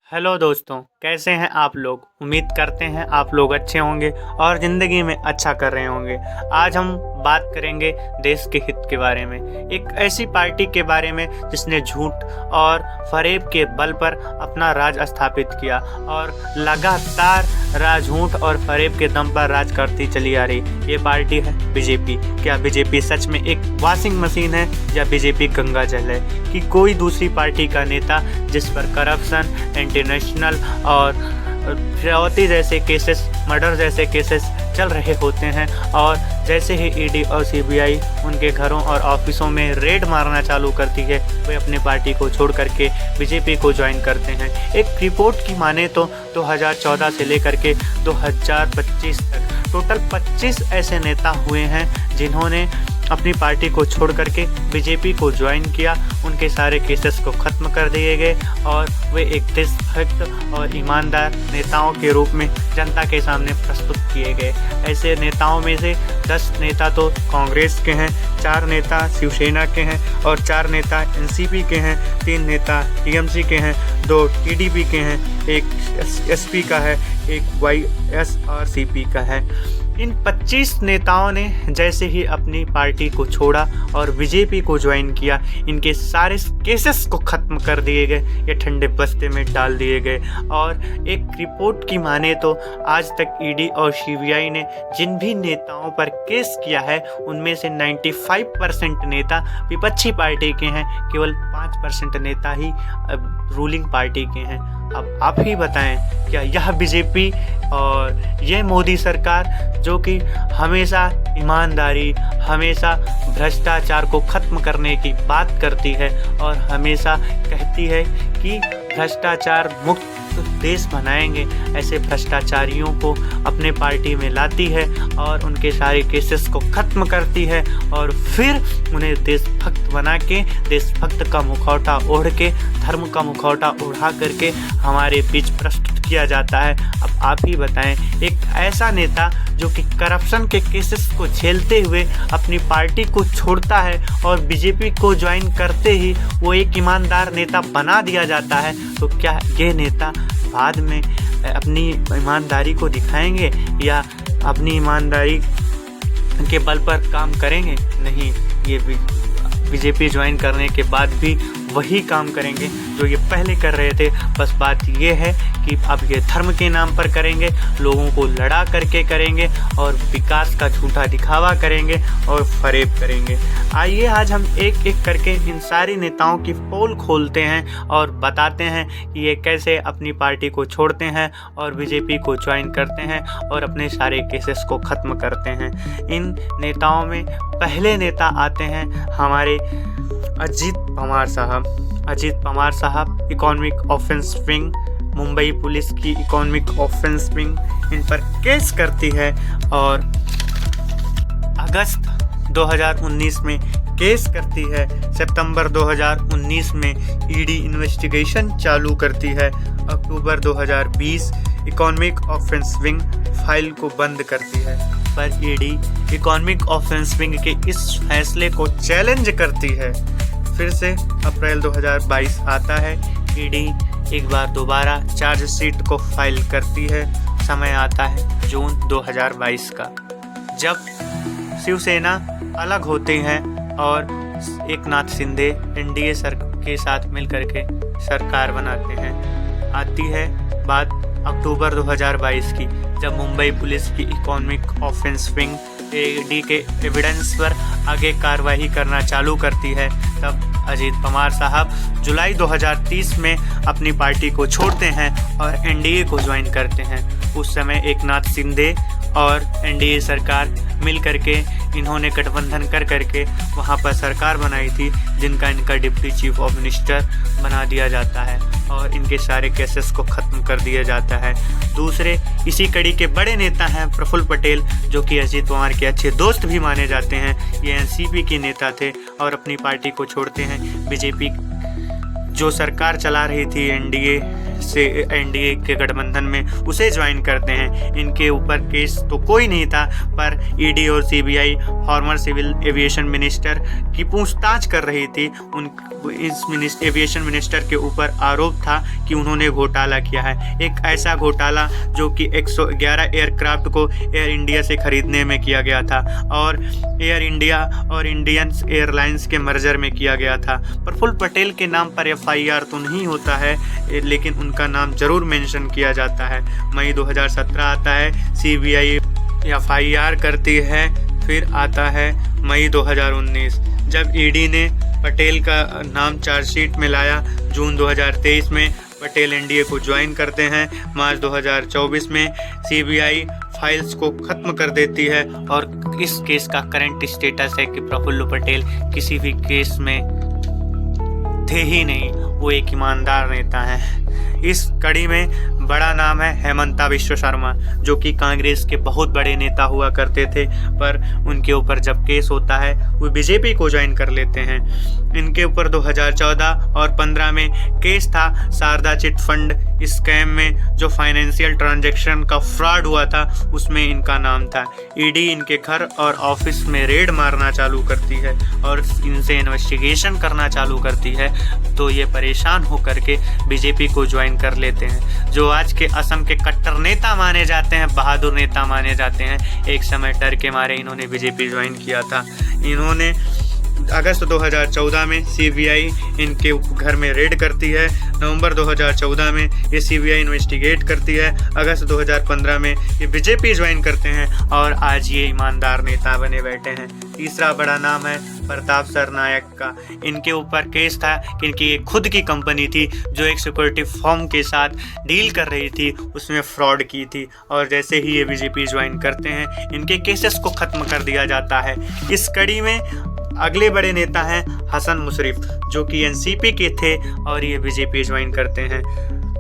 Hello दोस्तों, कैसे हैं आप लोग। उम्मीद करते हैं आप लोग अच्छे होंगे और ज़िंदगी में अच्छा कर रहे होंगे। आज हम बात करेंगे देश के हित के बारे में, एक ऐसी पार्टी के बारे में जिसने झूठ और फरेब के बल पर अपना राज स्थापित किया और लगातार झूठ और फरेब के दम पर राज करती चली आ रही। ये पार्टी है बीजेपी। क्या बीजेपी सच में एक वॉशिंग मशीन है या बीजेपी गंगा जल है कि कोई दूसरी पार्टी का नेता जिस पर करप्शन, इंटरनेशनल और फिरौती जैसे केसेस, मर्डर जैसे केसेस चल रहे होते हैं और जैसे ही ईडी और सीबीआई उनके घरों और ऑफिसों में रेड मारना चालू करती है, वे अपने पार्टी को छोड़ करके बीजेपी को ज्वाइन करते हैं। एक रिपोर्ट की माने तो 2014 से लेकर के 2025 तक टोटल 25 ऐसे नेता हुए हैं जिन्होंने अपनी पार्टी को छोड़ करके बीजेपी को ज्वाइन किया। उनके सारे केसेस को ख़त्म कर दिए गए और वे एक देशभक्त और ईमानदार नेताओं के रूप में जनता के सामने प्रस्तुत किए गए। ऐसे नेताओं में से 10 नेता तो कांग्रेस के हैं, 4 नेता शिवसेना के हैं और 4 नेता एनसीपी के हैं, 3 नेता टीएमसी के हैं, 2 टीडीपी के हैं, 1 एसपी का है, 1 वाईएसआरसीपी का है। इन 25 नेताओं ने जैसे ही अपनी पार्टी को छोड़ा और बीजेपी को ज्वाइन किया, इनके सारे केसेस को ख़त्म कर दिए गए, ये ठंडे बस्ते में डाल दिए गए। और एक रिपोर्ट की माने तो आज तक ईडी और सीबीआई ने जिन भी नेताओं पर केस किया है उनमें से 95% नेता विपक्षी पार्टी के हैं, केवल 5% नेता ही रूलिंग पार्टी के हैं। अब आप ही बताएं, क्या यह बीजेपी और ये मोदी सरकार जो कि हमेशा ईमानदारी, हमेशा भ्रष्टाचार को ख़त्म करने की बात करती है और हमेशा कहती है कि भ्रष्टाचार मुक्त देश बनाएंगे, ऐसे भ्रष्टाचारियों को अपने पार्टी में लाती है और उनके सारे केसेस को ख़त्म करती है और फिर उन्हें देशभक्त बना के, देशभक्त का मुखौटा ओढ़ के, धर्म का मुखौटा उड़ा करके हमारे बीच प्रस्तुत किया जाता है। अब आप ही बताएं, एक ऐसा नेता जो कि करप्शन के केसेस को झेलते हुए अपनी पार्टी को छोड़ता है और बीजेपी को ज्वाइन करते ही वो एक ईमानदार नेता बना दिया जाता है, तो क्या ये नेता बाद में अपनी ईमानदारी को दिखाएंगे या अपनी ईमानदारी के बल पर काम करेंगे? नहीं, ये बीजेपी ज्वाइन करने के बाद भी वही काम करेंगे जो ये पहले कर रहे थे। बस बात ये है कि अब ये धर्म के नाम पर करेंगे, लोगों को लड़ा करके करेंगे और विकास का झूठा दिखावा करेंगे और फरेब करेंगे। आइए आज हम एक एक करके इन सारी नेताओं की पोल खोलते हैं और बताते हैं कि ये कैसे अपनी पार्टी को छोड़ते हैं और बीजेपी को ज्वाइन करते हैं और अपने सारे केसेस को ख़त्म करते हैं। इन नेताओं में पहले नेता आते हैं हमारे अजीत पवार साहब economic offence wing, Mumbai police की इकोनॉमिक ऑफेंस विंग इन पर केस करती है और अगस्त 2019 में केस करती है। सितंबर 2019 में ईडी इन्वेस्टिगेशन चालू करती है। अक्टूबर 2020 इकोनॉमिक ऑफेंस विंग फाइल को बंद करती है, पर ईडी इकोनॉमिक ऑफेंस विंग के इस फैसले को चैलेंज करती है। फिर से अप्रैल 2022 आता है, ईडी एक बार दोबारा चार्जशीट को फाइल करती है। समय आता है जून 2022 का, जब शिवसेना अलग होती हैं और एकनाथ शिंदे एनडीए के साथ मिलकर के सरकार बनाते हैं। आती है बात अक्टूबर 2022 की, जब मुंबई पुलिस की इकोनॉमिक ऑफेंस विंग ईडी के एविडेंस पर आगे कार्रवाई करना चालू करती है। तब अजीत पवार साहब जुलाई 2030 में अपनी पार्टी को छोड़ते हैं और एनडीए को ज्वाइन करते हैं। उस समय एकनाथ शिंदे और एनडीए सरकार मिल करके इन्होंने गठबंधन कर करके वहाँ पर सरकार बनाई थी, जिनका इनका डिप्टी चीफ ऑफ मिनिस्टर बना दिया जाता है और इनके सारे केसेस को ख़त्म कर दिया जाता है। दूसरे इसी कड़ी के बड़े नेता हैं प्रफुल्ल पटेल, जो कि अजीत पवार के अच्छे दोस्त भी माने जाते हैं। ये एनसीपी के नेता थे और अपनी पार्टी को छोड़ते हैं। बीजेपी जो सरकार चला रही थी एनडीए के गठबंधन में, उसे ज्वाइन करते हैं। इनके ऊपर केस तो कोई नहीं था, पर ईडी और CBI former civil aviation minister की पूछताछ कर रही थी। इस एविएशन मिनिस्टर के ऊपर आरोप था कि उन्होंने घोटाला किया है। एक ऐसा घोटाला जो कि 111 एयरक्राफ्ट को एयर इंडिया से खरीदने में किया गया था और एयर इंडिया और इंडियन एयरलाइंस के मर्जर में किया गया था। प्रफुल्ल पटेल के नाम पर FIR तो नहीं होता है, लेकिन उनका नाम जरूर मेंशन किया जाता है। मई 2017 आता है, CBI FIR करती है। फिर आता है मई 2019, जब ED ने पटेल का नाम चार्जशीट में लाया। जून 2023 में पटेल NDA को ज्वाइन करते हैं। मार्च 2024 में CBI फाइल्स को ख़त्म कर देती है और इस केस का करंट स्टेटस है कि प्रफुल्ल पटेल किसी भी केस में थे ही नहीं, वो एक ईमानदार नेता हैं। इस कड़ी में बड़ा नाम है हेमंता विश्व शर्मा, जो कि कांग्रेस के बहुत बड़े नेता हुआ करते थे, पर उनके ऊपर जब केस होता है वो BJP को ज्वाइन कर लेते हैं। इनके ऊपर 2014 और 15 में केस था शारदा चिट फंड स्कैम में, जो फाइनेंशियल ट्रांजैक्शन का फ्रॉड हुआ था, उसमें इनका नाम था। ED इनके घर और ऑफिस में रेड मारना चालू करती है और इनसे इन्वेस्टिगेशन करना चालू करती है, तो ये परेशान होकर के BJP को ज्वाइन कर लेते हैं। जो आज के असम के कट्टर नेता माने जाते हैं, बहादुर नेता माने जाते हैं, एक समय डर के मारे इन्होंने BJP ज्वाइन किया था। इन्होंने अगस्त 2014 में CBI इनके घर में रेड करती है। नवंबर 2014 में ये CBI इन्वेस्टिगेट करती है। अगस्त 2015 में ये BJP ज्वाइन करते हैं और आज ये ईमानदार नेता बने बैठे हैं। तीसरा बड़ा नाम है प्रताप सरनायक का। इनके ऊपर केस था कि इनकी एक खुद की कंपनी थी जो एक सिक्योरिटी फर्म के साथ डील कर रही थी, उसमें फ्रॉड की थी, और जैसे ही ये BJP ज्वाइन करते हैं इनके केसेस को ख़त्म कर दिया जाता है। इस कड़ी में अगले बड़े नेता हैं हसन मुशर्रफ, जो कि NCP के थे और ये BJP ज्वाइन करते हैं।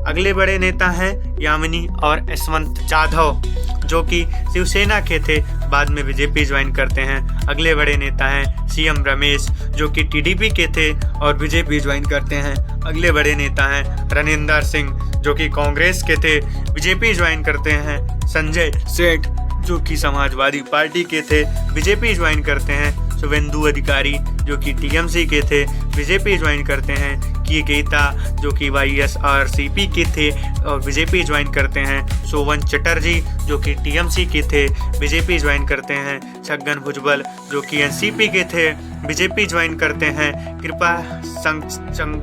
अगले बड़े नेता हैं यामिनी और यशवंत जाधव, जो कि शिवसेना के थे, बाद में BJP ज्वाइन करते हैं। अगले बड़े नेता हैं CM रमेश, जो कि TDP के थे और BJP ज्वाइन करते हैं। अगले बड़े नेता हैं रणेंद्र सिंह, जो कि कांग्रेस के थे, BJP ज्वाइन करते हैं। संजय सेठ, जो कि समाजवादी पार्टी के थे, BJP ज्वाइन करते हैं। शुभेंदु अधिकारी, जो कि TMC के थे, BJP ज्वाइन करते हैं। की गीता, जो कि YSRCP के थे और BJP ज्वाइन करते हैं। शोभन चटर्जी, जो कि TMC के थे, BJP ज्वाइन करते हैं। छगन भुजबल, जो कि NCP के थे, BJP ज्वाइन करते हैं। कृपा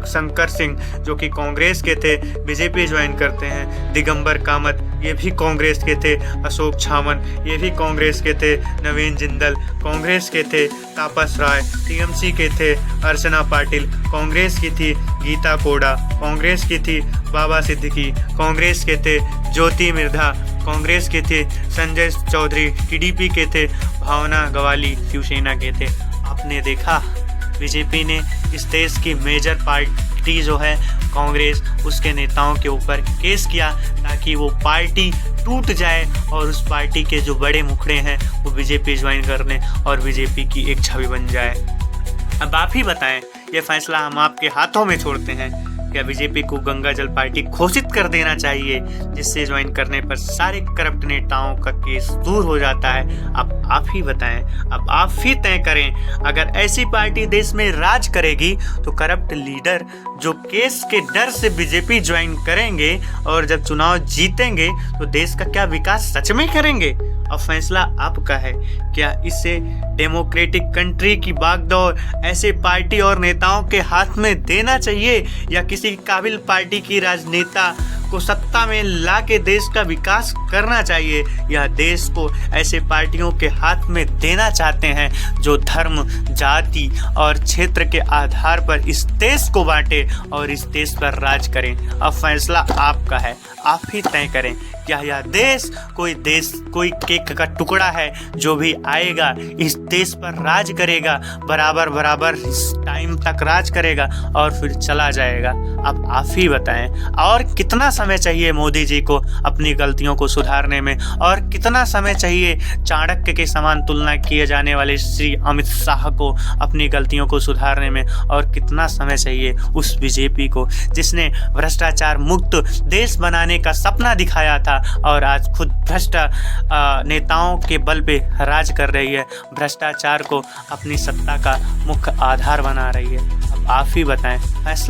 शंकर सिंह, जो कि कांग्रेस के थे, BJP ज्वाइन करते हैं। दिगंबर कामत, ये भी कांग्रेस के थे। अशोक छामन, ये भी कांग्रेस के थे। नवीन जिंदल, कांग्रेस के थे। तापस राय, TMC के थे। अर्चना पाटिल, कांग्रेस की थी। गीता कोड़ा, कांग्रेस की थी। बाबा सिद्दीकी, कांग्रेस के थे। ज्योति मिर्धा, कांग्रेस के थे। संजय चौधरी, TDP के थे। भावना गवाली, शिवसेना के थे। आपने देखा BJP ने इस देश की मेजर पार्टी जो है कांग्रेस, उसके नेताओं के ऊपर केस किया ताकि वो पार्टी टूट जाए और उस पार्टी के जो बड़े मुखड़े हैं वो BJP ज्वाइन कर लें और BJP की एक छवि बन जाए। अब आप ही बताएं, ये फैसला हम आपके हाथों में छोड़ते हैं। क्या BJP को गंगा जल पार्टी घोषित कर देना चाहिए, जिससे ज्वाइन करने पर सारे करप्ट नेताओं का केस दूर हो जाता है? अब आप ही बताएं, अब आप ही तय करें। अगर ऐसी पार्टी देश में राज करेगी तो करप्ट लीडर जो केस के डर से BJP ज्वाइन करेंगे और जब चुनाव जीतेंगे तो देश का क्या विकास सच में करेंगे? अब फैसला आपका है। क्या इससे डेमोक्रेटिक कंट्री की बागडोर ऐसे पार्टी और नेताओं के हाथ में देना चाहिए, या किसी काबिल पार्टी की राजनेता को सत्ता में ला के देश का विकास करना चाहिए, या देश को ऐसे पार्टियों के हाथ में देना चाहते हैं जो धर्म, जाति और क्षेत्र के आधार पर इस देश को बांटे और इस देश पर राज करें? अब फैसला आपका है, आप ही तय करें। क्या यह देश कोई केक का टुकड़ा है जो भी आएगा इस देश पर राज करेगा, बराबर इस टाइम तक राज करेगा और फिर चला जाएगा? अब आप ही बताएं। और कितना समय चाहिए मोदी जी को अपनी गलतियों को सुधारने में, और कितना समय चाहिए चाणक्य के समान तुलना किए जाने वाले श्री अमित शाह को अपनी गलतियों को सुधारने में, और कितना समय चाहिए उस BJP को जिसने भ्रष्टाचार मुक्त देश बनाने का सपना दिखाया था और आज खुद भ्रष्ट नेताओं के बल पे राज कर रही है, भ्रष्टाचार को अपनी सत्ता का मुख्य आधार बना रही है? अब आप ही बताएं। फैसला